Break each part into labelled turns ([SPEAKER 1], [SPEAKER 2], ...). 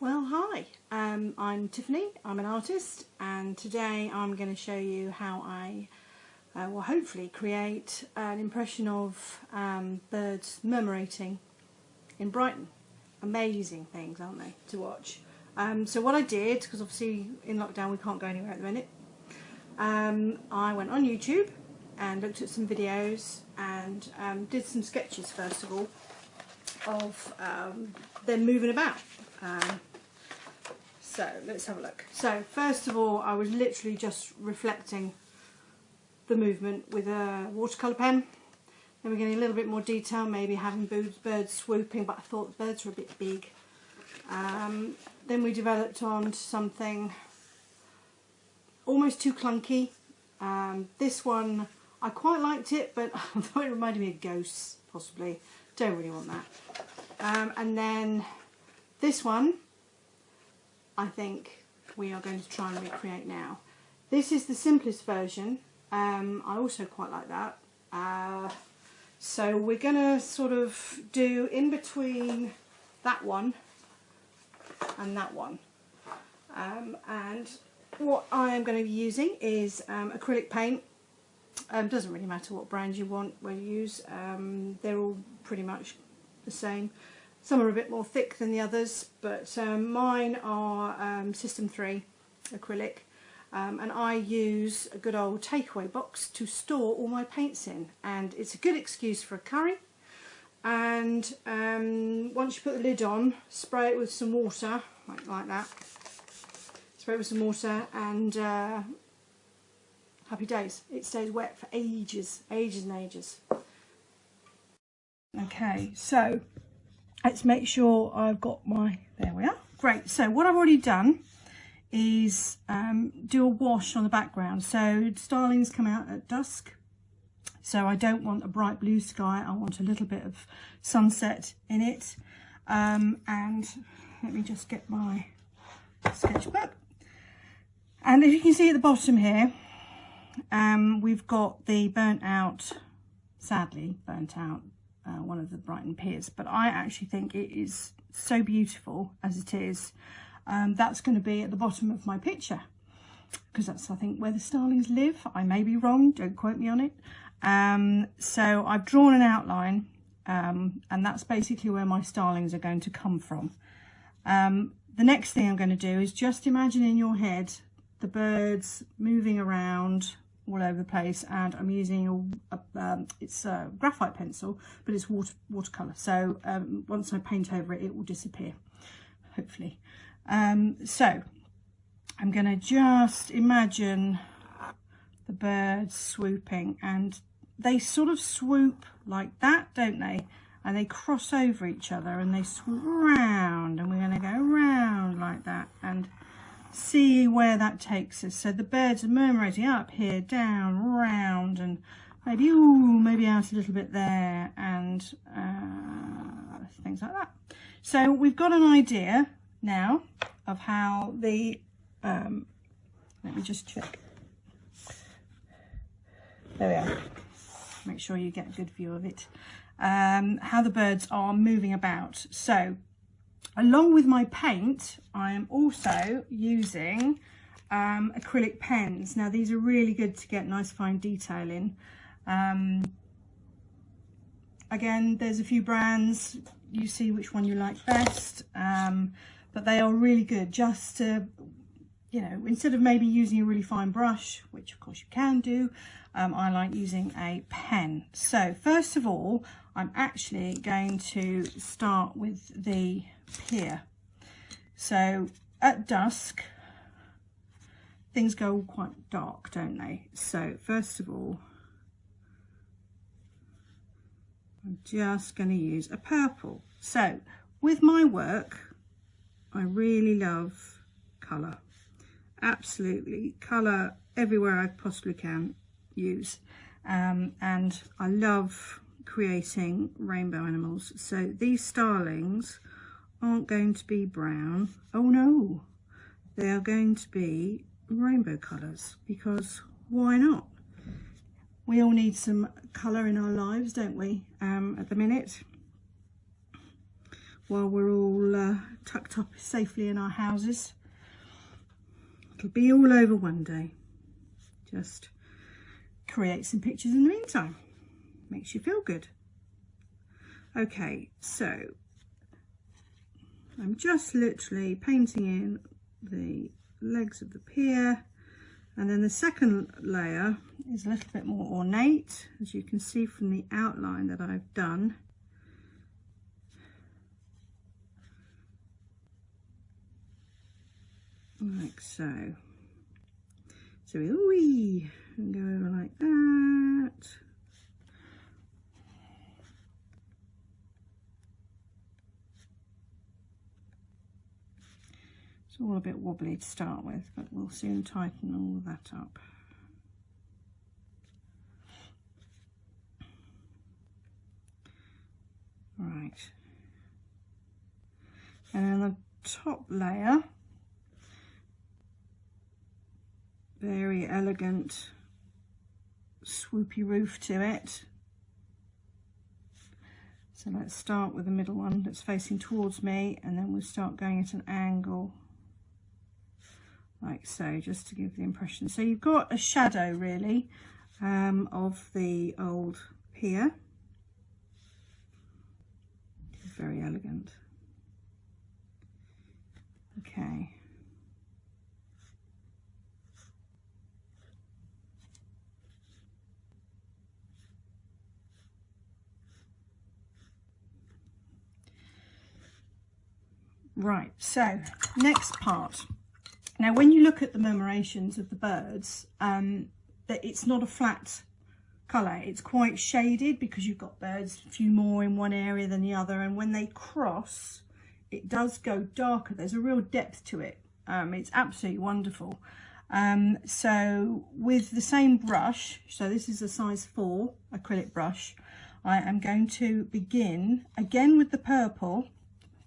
[SPEAKER 1] Well, hi, I'm Tiffany, I'm an artist, and today I'm going to show you how I will hopefully create an impression of birds murmurating in Brighton. Amazing things, aren't they, to watch? So what I did, because obviously in lockdown we can't go anywhere at the minute, I went on YouTube and looked at some videos and did some sketches first of all of them moving about. So let's have a look. So first of all, I was literally just reflecting the movement with a watercolor pen. Then we're getting a little bit more detail, maybe having birds swooping, but I thought the birds were a bit big. Then we developed on to something almost too clunky. This one, I quite liked it, but I thought it reminded me of ghosts, possibly. Don't really want that. And then this one, I think we are going to try and recreate now. This is the simplest version. I also quite like that. So we're going to sort of do in between that one and that one. And what I am going to be using is acrylic paint. Doesn't really matter what brand you want, where you use. They're all pretty much the same. Some are a bit more thick than the others, but mine are System 3 acrylic, and I use a good old takeaway box to store all my paints in, and it's a good excuse for a curry. And once you put the lid on, spray it with some water, like that. Spray it with some water and happy days. It stays wet for ages, ages and ages. Okay, so let's make sure I've got my, there we are. Great, so what I've already done is do a wash on the background. So starlings come out at dusk. So I don't want a bright blue sky, I want a little bit of sunset in it. And let me just get my sketchbook. And if you can see at the bottom here, we've got the burnt out, sadly burnt out, one of the Brighton piers, but I actually think it is so beautiful as it is. That's going to be at the bottom of my picture, because that's, I think, where the starlings live. I may be wrong, don't quote me on it. So I've drawn an outline, and that's basically where my starlings are going to come from. The next thing I'm going to do is just imagine in your head the birds moving around all over the place, and I'm using it's a graphite pencil, but it's watercolor. So once I paint over it, it will disappear, hopefully. So I'm going to just imagine the birds swooping, and they sort of swoop like that, don't they? And they cross over each other and they swoop round, and we're going to go round like that and see where that takes us. So the birds are murmurating up here, down, round, and maybe, ooh, maybe out a little bit there, and things like that. So we've got an idea now of how the, let me just check. There we are. Make sure you get a good view of it. How the birds are moving about. So along with my paint, I am also using acrylic pens. Now these are really good to get nice fine detail in. Again, there's a few brands, you see which one you like best, but they are really good just to, you know, instead of maybe using a really fine brush, which of course you can do, I like using a pen. So first of all, I'm actually going to start with the pier. So at dusk, things go quite dark, don't they? So first of all, I'm just going to use a purple. So with my work, I really love colour. Absolutely, colour everywhere I possibly can use. And I love creating rainbow animals. So these starlings aren't going to be brown. Oh no, they are going to be rainbow colours, because why not? We all need some colour in our lives, don't we, at the minute, while we're all tucked up safely in our houses. It'll be all over one day. Just create some pictures in the meantime. Makes you feel good. Okay, so I'm just literally painting in the legs of the pier, and then the second layer is a little bit more ornate, as you can see from the outline that I've done. Like so. So we and go over like that. It's all a bit wobbly to start with, but we'll soon tighten all that up. Right. And then the top layer, very elegant swoopy roof to it. So let's start with the middle one that's facing towards me, and then we'll start going at an angle like so, just to give the impression. So you've got a shadow really of the old pier. Very elegant. Okay. Right, so next part. Now when you look at the murmurations of the birds, that it's not a flat colour, it's quite shaded because you've got birds a few more in one area than the other, and when they cross it does go darker. There's a real depth to it. It's absolutely wonderful. So with the same brush, so this is a size 4 acrylic brush, I am going to begin again with the purple,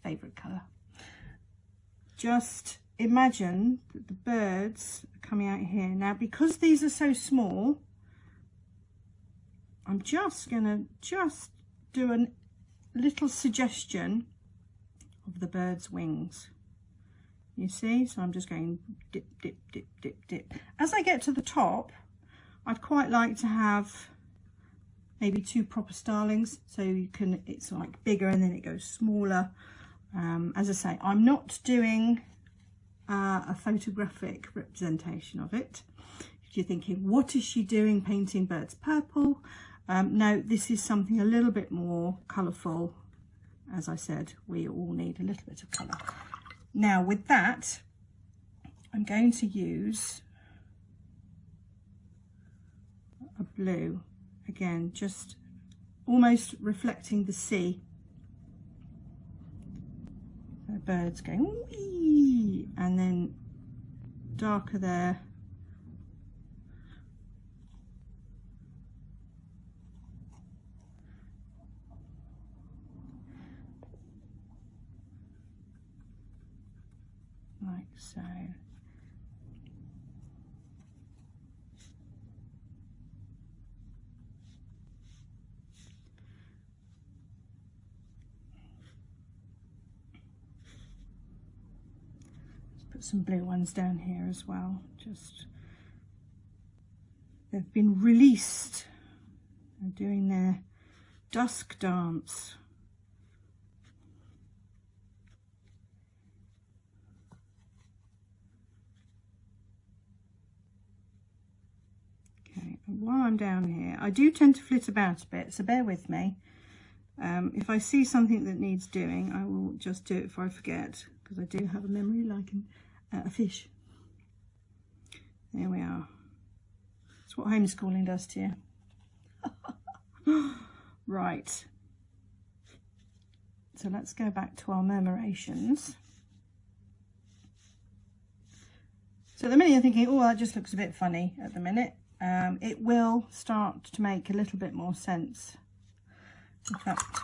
[SPEAKER 1] favourite colour. Just imagine that the birds are coming out here. Now because these are so small, I'm just going to do a little suggestion of the bird's wings. You see? So I'm just going dip, dip, dip, dip, dip. As I get to the top, I'd quite like to have maybe 2 proper starlings. So you can, it's like bigger and then it goes smaller. As I say, I'm not doing a photographic representation of it. If you're thinking, what is she doing painting birds purple? No, this is something a little bit more colourful. As I said, we all need a little bit of colour. Now with that, I'm going to use a blue, again, just almost reflecting the sea. The birds going wee, and then darker there. Like so. Put some blue ones down here as well. Just, they've been released. They're doing their dusk dance. Okay, and while I'm down here, I do tend to flit about a bit, so bear with me. If I see something that needs doing, I will just do it before I forget, because I do have a memory like a fish. There we are. That's what homeschooling does to you. Right. So let's go back to our murmurations. So at the minute you're thinking, oh, that just looks a bit funny at the minute. It will start to make a little bit more sense. In fact,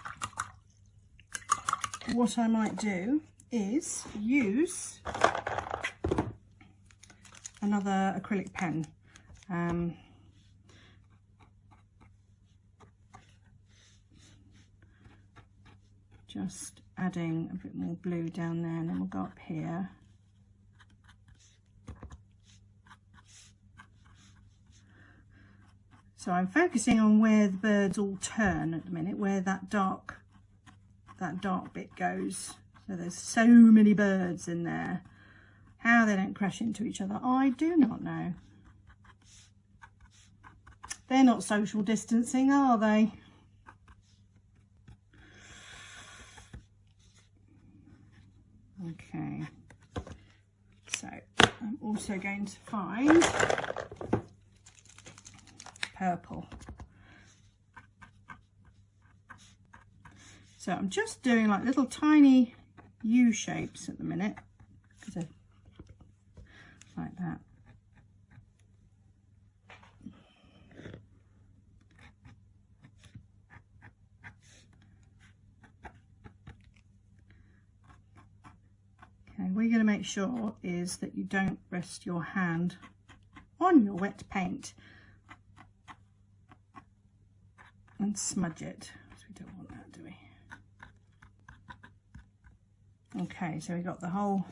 [SPEAKER 1] what I might do is use another acrylic pen. Just adding a bit more blue down there, and then we'll go up here. So I'm focusing on where the birds all turn at the minute, where that dark bit goes. So there's so many birds in there. How they don't crash into each other, I do not know. They're not social distancing, are they? Okay. So I'm also going to find purple. So I'm just doing like little tiny U shapes at the minute, because like that. Okay, what you're going to make sure is that you don't rest your hand on your wet paint and smudge it, because we don't want that, do we? Okay, so we've got the whole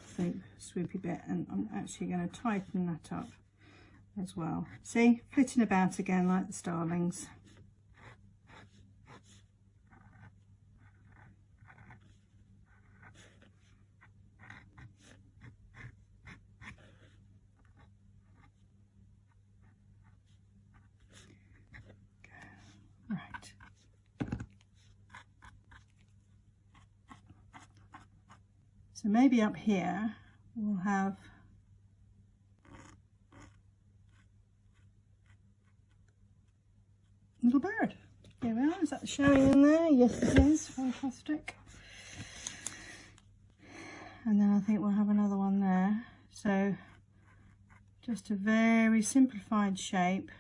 [SPEAKER 1] swoopy bit, and I'm actually going to tighten that up as well. See, flitting about again like the starlings. Right. So maybe up here we'll have a little bird. Here we are. Is that showing in there? Yes, it is. Fantastic. And then I think we'll have another one there. So just a very simplified shape.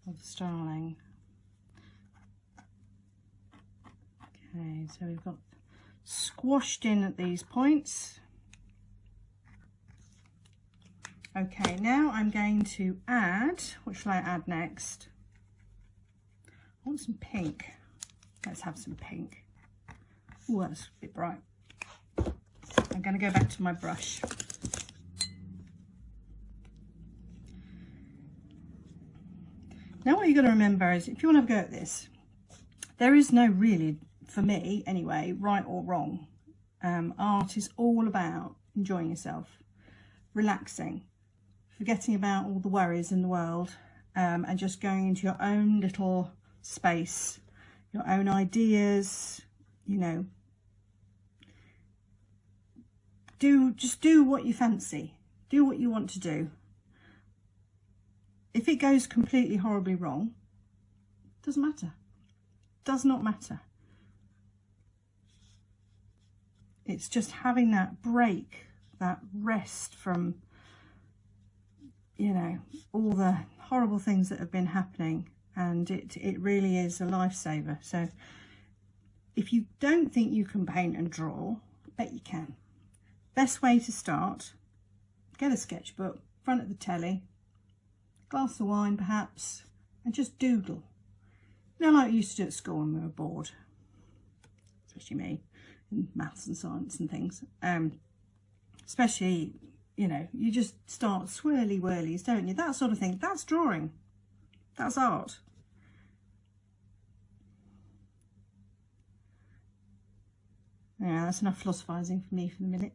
[SPEAKER 1] Of the starling. Okay, so we've got squashed in at these points. Okay, now I'm going to add, what shall I add next? I want some pink. Let's have some pink. Oh, that's a bit bright. I'm going to go back to my brush. Now what you've got to remember is, if you want to have a go at this, there is no really, for me anyway, right or wrong. Art is all about enjoying yourself, relaxing, forgetting about all the worries in the world, and just going into your own little space, your own ideas, you know. Just do what you fancy, do what you want to do. If it goes completely horribly wrong, doesn't matter. Does not matter. It's just having that break, that rest from, you know, all the horrible things that have been happening, and it really is a lifesaver. So if you don't think you can paint and draw, I bet you can. Best way to start, get a sketchbook, front of the telly, glass of wine perhaps, and just doodle. You know, like we used to do at school when we were bored, especially me, in maths and science and things. Especially, you know, you just start swirly whirlies, don't you? That sort of thing. That's drawing. That's art. Yeah, that's enough philosophizing for me for the minute.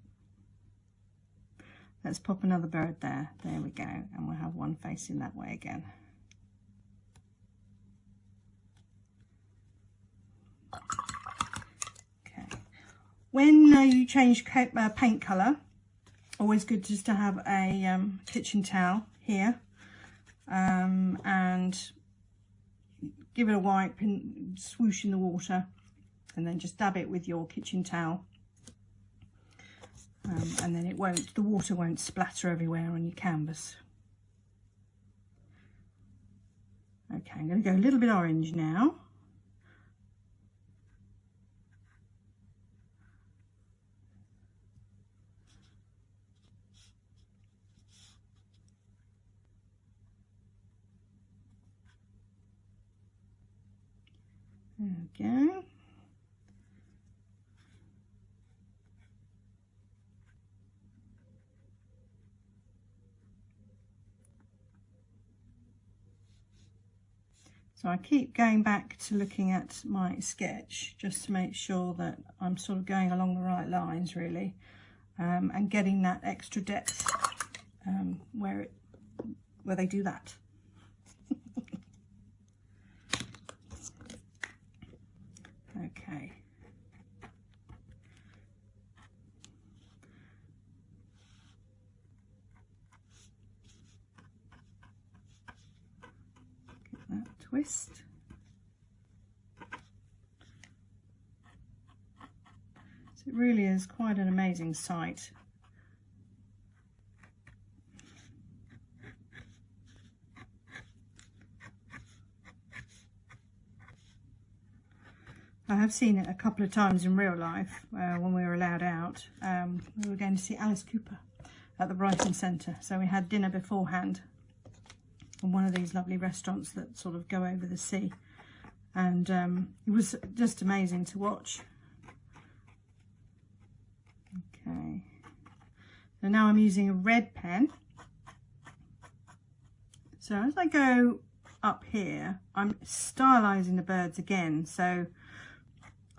[SPEAKER 1] Let's pop another bird there. There we go. And we'll have one facing that way again. Okay. When you change paint colour, always good just to have a kitchen towel here, and give it a wipe and swoosh in the water, and then just dab it with your kitchen towel. And then the water won't splatter everywhere on your canvas. Okay, I'm going to go a little bit orange now. There we go. So I keep going back to looking at my sketch just to make sure that I'm sort of going along the right lines really, and getting that extra depth where they do that. Okay. Get that twist. So it really is quite an amazing sight. I have seen it a couple of times in real life when we were allowed out. We were going to see Alice Cooper at the Brighton Centre, so we had dinner beforehand in one of these lovely restaurants that sort of go over the sea, and it was just amazing to watch. Okay, so now I'm using a red pen. So as I go up here, I'm stylizing the birds again. So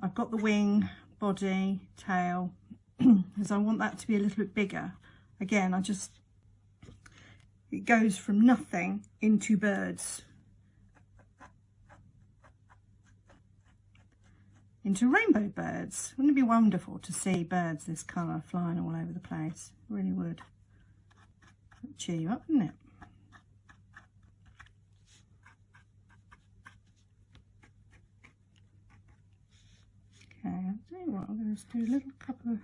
[SPEAKER 1] I've got the wing, body, tail, because I want that to be a little bit bigger. Again, it goes from nothing into birds, into rainbow birds. Wouldn't it be wonderful to see birds this colour flying all over the place? It really would. It'd cheer you up, wouldn't it? Okay, I'll tell you what, I'm going to do a little couple of,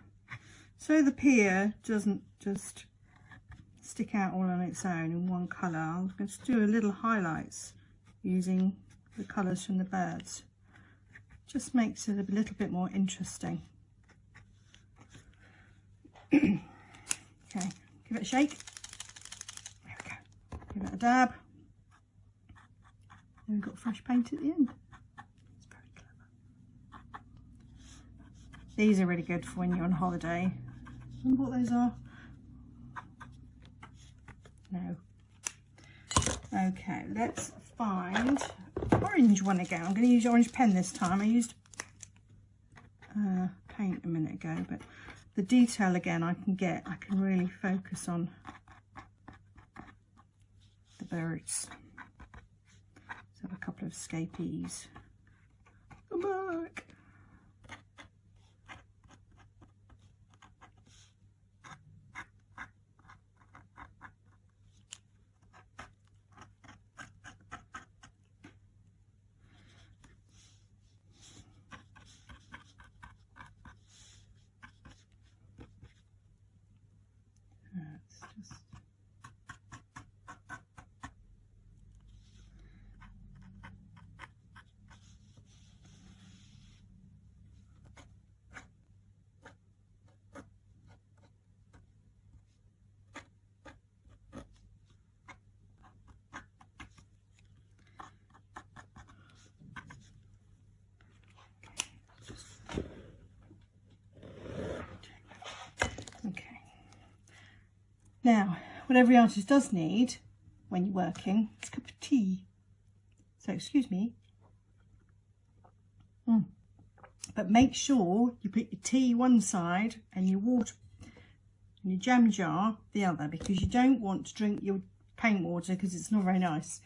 [SPEAKER 1] so the pier doesn't just stick out all on its own in one colour. I'm going to do a little highlights using the colours from the birds. Just makes it a little bit more interesting. Okay, give it a shake. There we go. Give it a dab. And we've got fresh paint at the end. These are really good for when you're on holiday. Remember what those are? No. Okay, let's find orange one again. I'm going to use orange pen this time. I used paint a minute ago, but the detail again I can really focus on the birds. Let's have a couple of escapees. Come back. Now, what every artist does need when you're working is a cup of tea. So, excuse me. But make sure you put your tea one side and your water and your jam jar the other, because you don't want to drink your paint water because it's not very nice.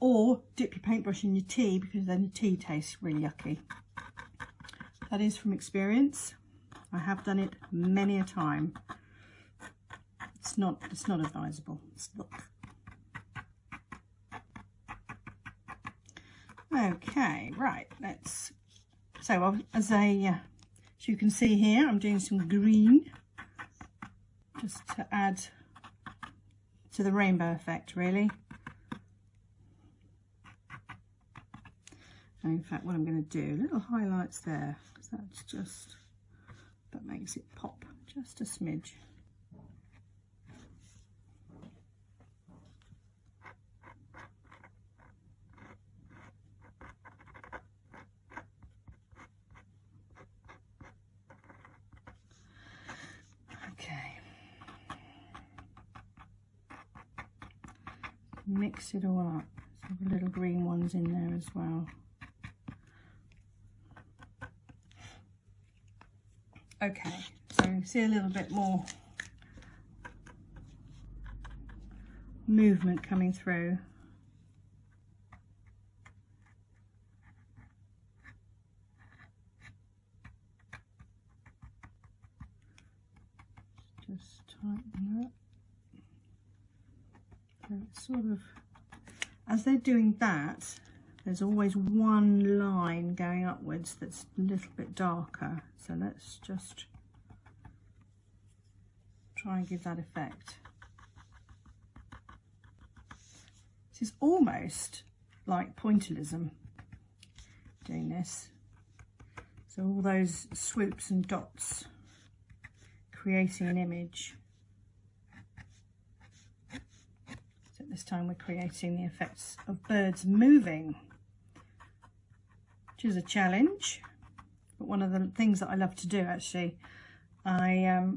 [SPEAKER 1] Or dip your paintbrush in your tea, because then your tea tastes really yucky. That is from experience. I have done it many a time. It's not advisable. It's not. Okay, right. So as you can see here, I'm doing some green just to add to the rainbow effect, really. And in fact, what I'm going to do, little highlights there, because that makes it pop just a smidge. mix it all up. So the little green ones in there as well. Okay, so you see a little bit more movement coming through. Just tighten that. So it's sort of, as they're doing that, there's always one line going upwards that's a little bit darker. So let's just try and give that effect. This is almost like pointillism, doing this. So all those swoops and dots, creating an image. So this time we're creating the effects of birds moving, which is a challenge, but one of the things that I love to do actually. I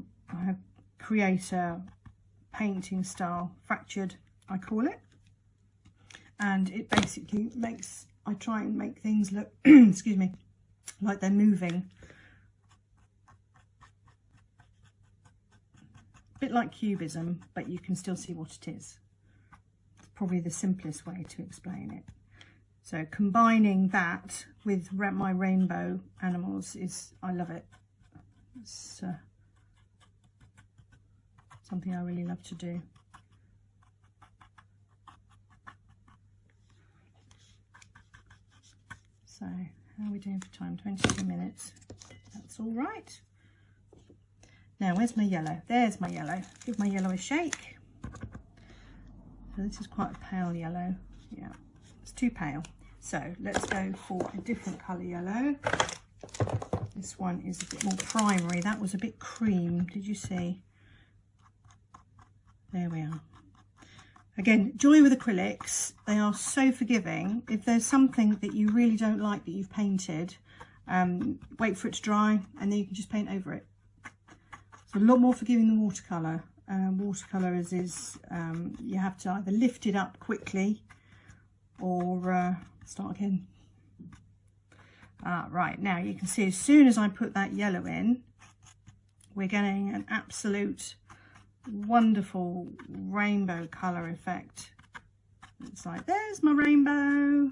[SPEAKER 1] create a painting style, fractured I call it, and it basically makes, I try and make things look excuse me, like they're moving. A bit like cubism, but you can still see what it is. It's probably the simplest way to explain it. So combining that with my rainbow animals is, I love it. It's something I really love to do. So how are we doing for time? 22 minutes. That's all right. Now, where's my yellow? There's my yellow. Give my yellow a shake. So this is quite a pale yellow. Yeah, it's too pale. So let's go for a different colour yellow. This one is a bit more primary. That was a bit cream. Did you see? There we are. Again, joy with acrylics. They are so forgiving. If there's something that you really don't like that you've painted, wait for it to dry and then you can just paint over it. It's a lot more forgiving than watercolour. Watercolour is you have to either lift it up quickly or start again. Right, now you can see as soon as I put that yellow in, we're getting an absolute wonderful rainbow colour effect. It's like, there's my rainbow.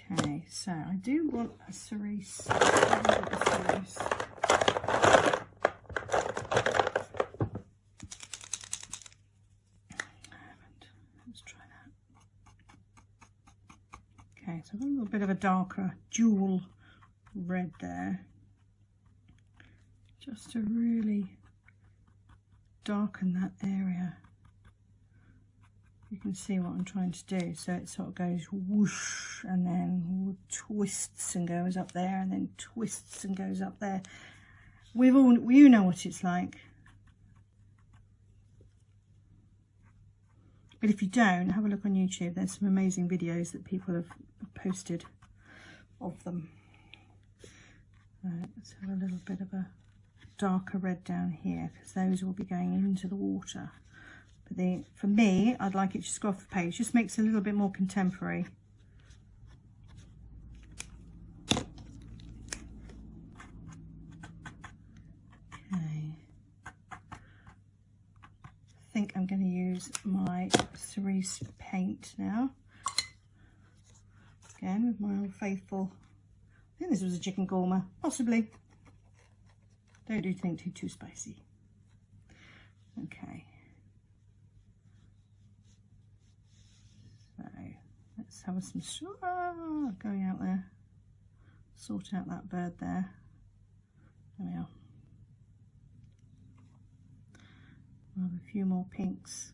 [SPEAKER 1] Okay, so I do want a cerise. Let's try that. Okay, so I've got a little bit of a darker jewel red there, just to really darken that area. You can see what I'm trying to do. So it sort of goes whoosh and then twists and goes up there and then twists and goes up there. You know what it's like. But if you don't, have a look on YouTube. There's some amazing videos that people have posted of them. Right, let's have a little bit of a darker red down here because those will be going into the water. But for me, I'd like it just go off the page. Just makes it a little bit more contemporary. Okay. I think I'm going to use my cerise paint now. Again, with my old faithful, I think this was a chicken korma, possibly. Don't do anything too spicy. Okay. So let's have some going out there. Sort out that bird there. There we are. We'll have a few more pinks.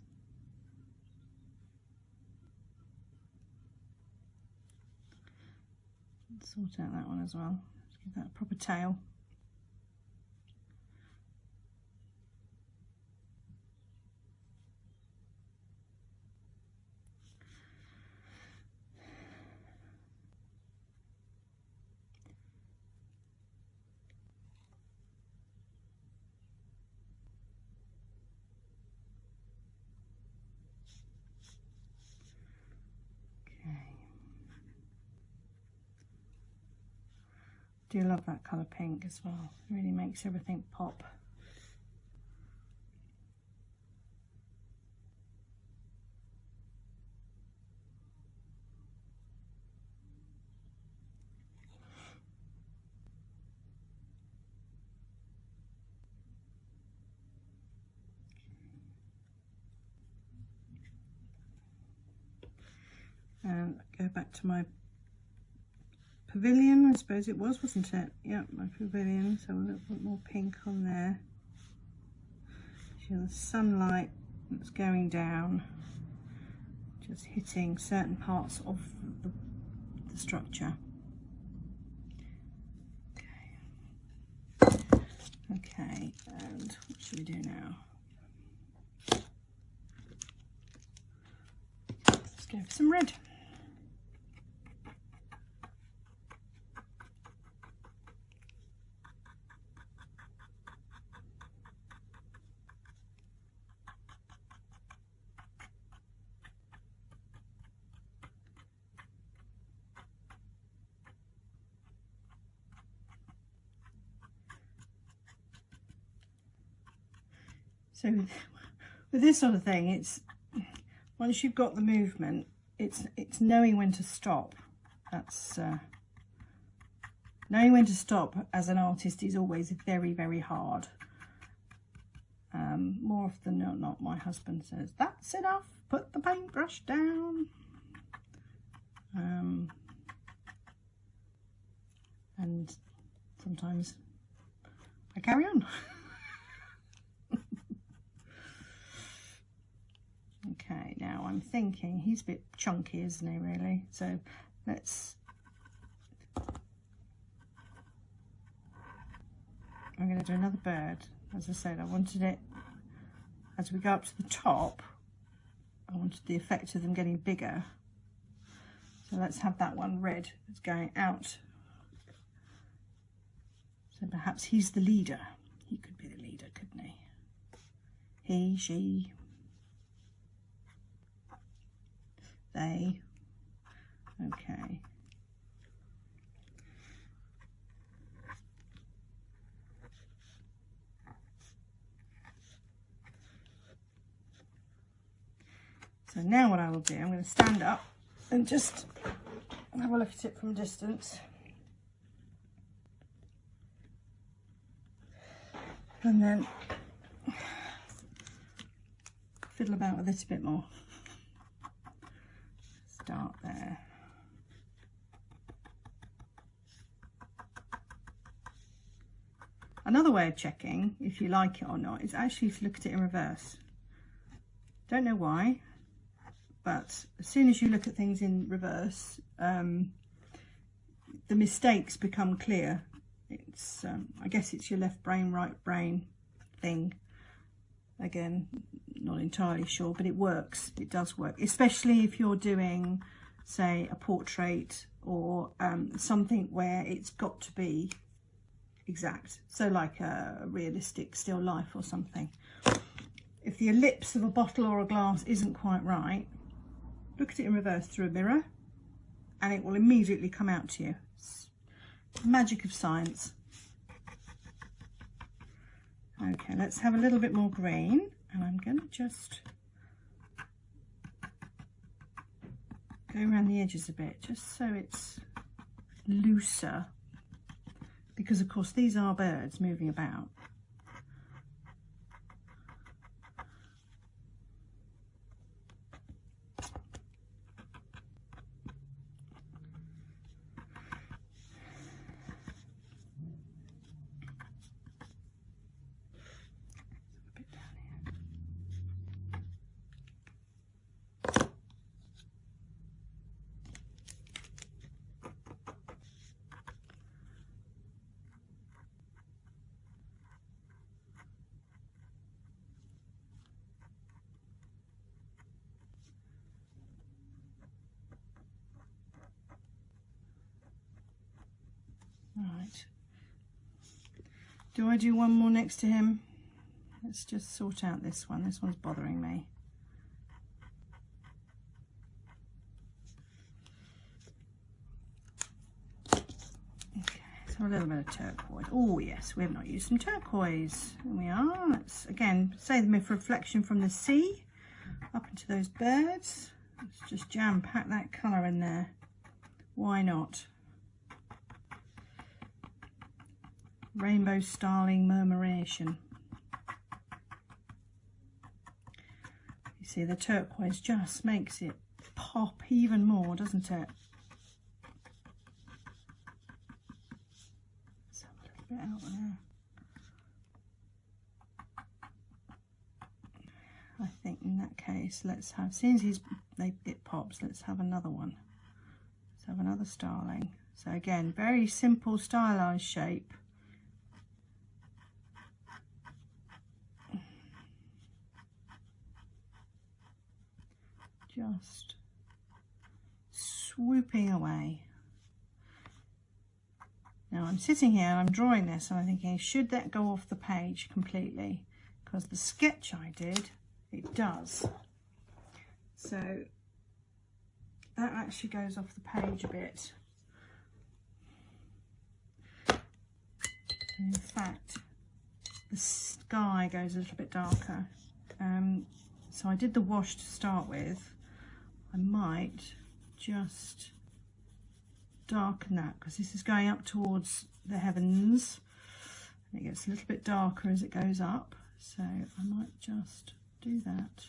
[SPEAKER 1] Sort out that one as well. Let's give that a proper tail. do love that colour pink as well. It really makes everything pop. And go back to my pavilion, I suppose it was, wasn't it? Yeah, my pavilion. So a little bit more pink on there. So the sunlight that's going down, just hitting certain parts of the structure. Okay, and what should we do now? Let's go for some red. So with this sort of thing, it's once you've got the movement, it's knowing when to stop. That's knowing when to stop as an artist is always very, very hard. More often than not, my husband says, "That's enough. Put the paintbrush down." And sometimes I carry on. Okay, now I'm thinking he's a bit chunky, isn't he, really? So let's, I'm going to do another bird. As I said, I wanted it, as we go up to the top, I wanted the effect of them getting bigger. So let's have that one red that's going out. So perhaps he's the leader. He could be the leader, couldn't he? He, she, they. Okay. So now what I will do, I'm going to stand up and just have a look at it from a distance. And then fiddle about with it a bit more. Start there. Another way of checking if you like it or not is actually to look at it in reverse. Don't know why, but as soon as you look at things in reverse, the mistakes become clear. It's I guess it's your left brain, right brain thing. Again, not entirely sure, but it works. It does work, especially if you're doing, say, a portrait or something where it's got to be exact. So like a realistic still life or something. If the ellipse of a bottle or a glass isn't quite right, look at it in reverse through a mirror and it will immediately come out to you. It's the magic of science. Okay, let's have a little bit more green, and I'm going to just go around the edges a bit, just so it's looser, because of course these are birds moving about. Right, do I do one more next to him? Let's just sort out this one. This one's bothering me. Okay, so a little bit of turquoise. Oh yes, we have not used some turquoise. Here we are. Let's again save them for reflection from the sea up into those birds. Let's just jam pack that colour in there. Why not? Rainbow starling murmuration. You see, the turquoise just makes it pop even more, doesn't it? Let's have a little bit out there. I think in that case, let's have, since it pops, let's have another one. Let's have another starling. So again, very simple stylized shape. Just swooping away. Now I'm sitting here and I'm drawing this and I'm thinking, should that go off the page completely? Because the sketch I did, it does. So that actually goes off the page a bit. And in fact, the sky goes a little bit darker. So I did the wash to start with. I might just darken that because this is going up towards the heavens. And it gets a little bit darker as it goes up. So I might just do that.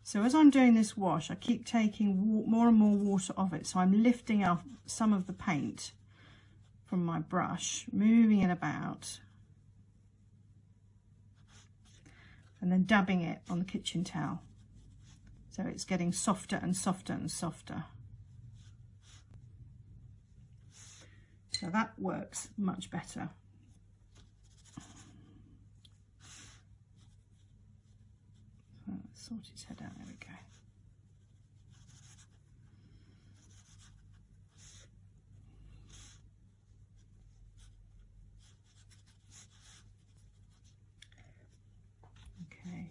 [SPEAKER 1] So as I'm doing this wash, I keep taking more and more water off it. So I'm lifting up some of the paint from my brush, moving it about, and then dabbing it on the kitchen towel. So it's getting softer and softer and softer. So that works much better. Sort its head out, there we go. Okay.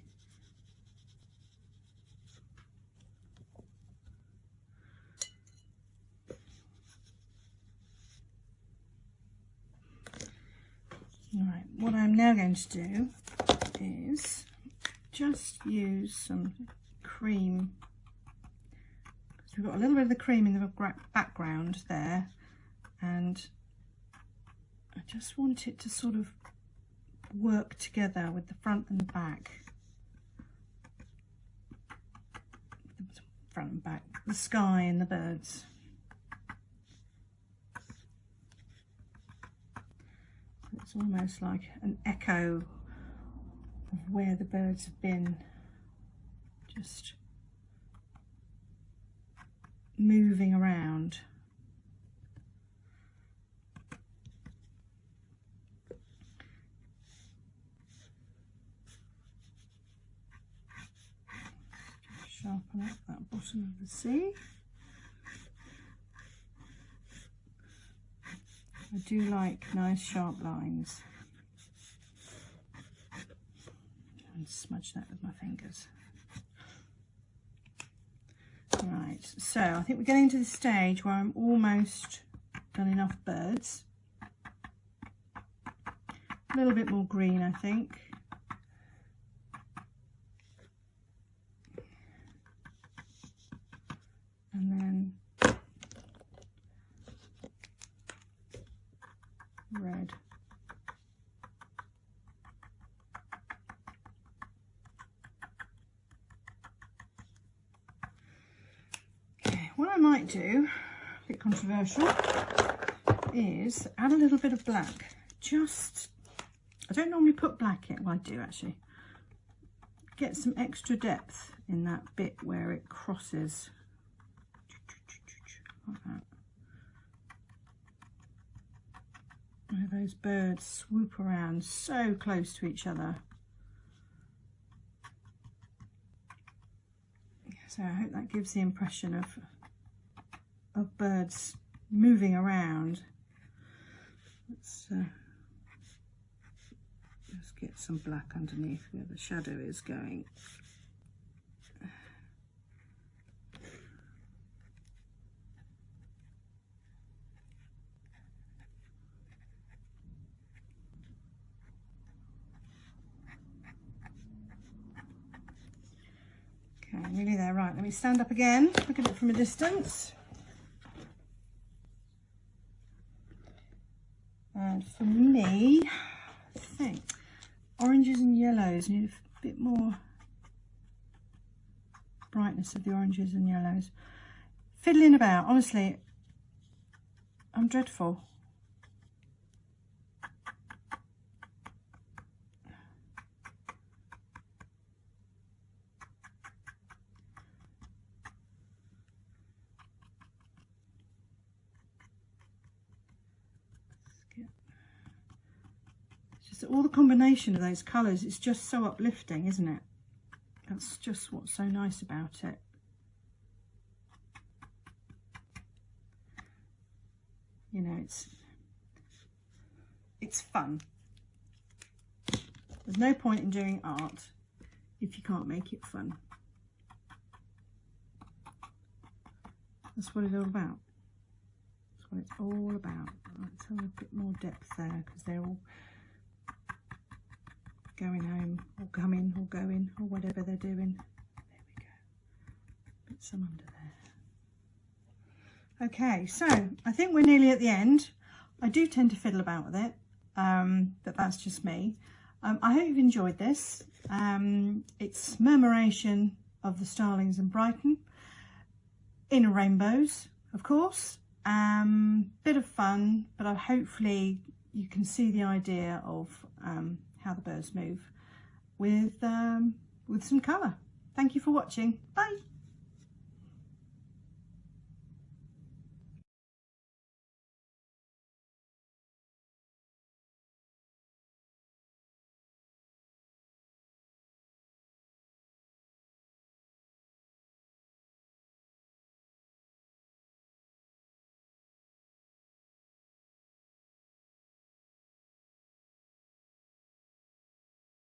[SPEAKER 1] All right, what I'm now going to do is just use some cream, because we've got a little bit of the cream in the background there, and I just want it to sort of work together with the front and the back. The front and back, the sky and the birds. It's almost like an echo of where the birds have been, just moving around. Sharpen up that bottom of the sea. I do like nice sharp lines. And smudge that with my fingers. Right, so I think we're getting to the stage where I'm almost done enough birds. A little bit more green, I think. And then red. What I might do, a bit controversial, is add a little bit of black. Just, I don't normally put black in, well I do actually. Get some extra depth in that bit where it crosses. Like that. Where those birds swoop around so close to each other. So I hope that gives the impression of birds moving around. Let's get some black underneath where the shadow is going. Okay, nearly there. Right, let me stand up again, look at it from a distance. And for me, I think oranges and yellows need a bit more brightness of the oranges and yellows. Fiddling about, honestly, I'm dreadful. All the combination of those colours, it's just so uplifting, isn't it? That's just what's so nice about it. You know, it's fun. There's no point in doing art if you can't make it fun. That's what it's all about. That's what it's all about. Let's have a bit more depth there, because they're all going home or coming or going or whatever they're doing. There we go. Put some under there. Okay, so I think we're nearly at the end. I do tend to fiddle about with it, but that's just me. I hope you've enjoyed this. It's Murmuration of the Starlings in Brighton, in rainbows, of course. Bit of fun, but hopefully you can see the idea of how the birds move with some colour. Thank you for watching. Bye.